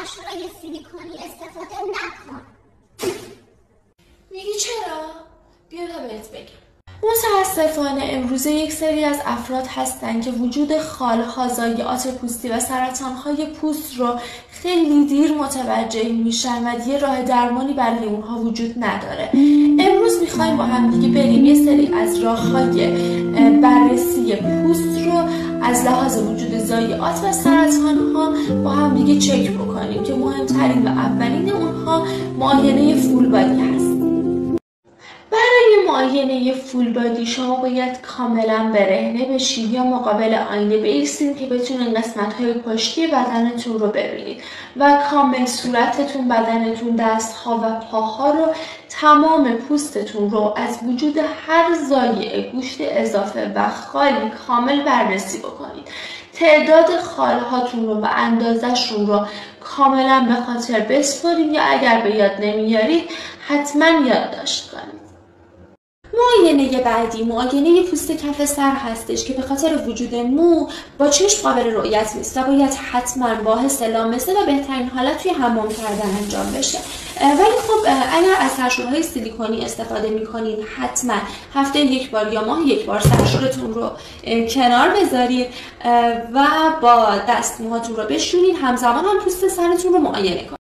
سرشورای سیلیکونی استفاده نکن. میگی چرا؟ بیا تا بهت بگم. متاسفانه امروزه یک سری از افراد هستن که وجود خالها، ضایعات پوستی و سرطانهای پوست رو خیلی دیر متوجه میشن و یه راه درمانی برای اونها وجود نداره. امروز میخوایم با هم دیگه بریم یه سری از راههای بررسی پوست رو از لحاظ وجود ضایعات و سرطانها با هم دیگه چک بکنیم که مهمترین و اولین اونها معاینه فول بادی هست. برای معاینه فول بادی شما باید کاملا برهنه بشید یا مقابل آینه بایستید که بتونید قسمت‌های پشتی بدنتون رو ببینید و کامل صورتتون، بدنتون، دست‌ها و پاها رو، تمام پوستتون رو از وجود هر ضایعه، گوشت اضافه و خالی کامل بررسی بکنید. تعداد خالهاتون رو و اندازه‌شون رو کاملا به خاطر بسپارید یا اگر به یاد نمیارید حتما یادداشت کنید. معاینه بعدی معاینه پوست کف سر هستش که به خاطر وجود مو با چشم قابل رؤیت نیست و باید حتما با حس لامسه و بهترین حالت توی حمام کردن انجام بشه. ولی خب اگر از سرشورهای سیلیکونی استفاده میکنید حتما هفته یک بار یا ماه یک بار سرشورتون رو کنار بذارید و با دستموهاتون رو بشورید، همزمان هم پوست سرتون رو معاینه کنید.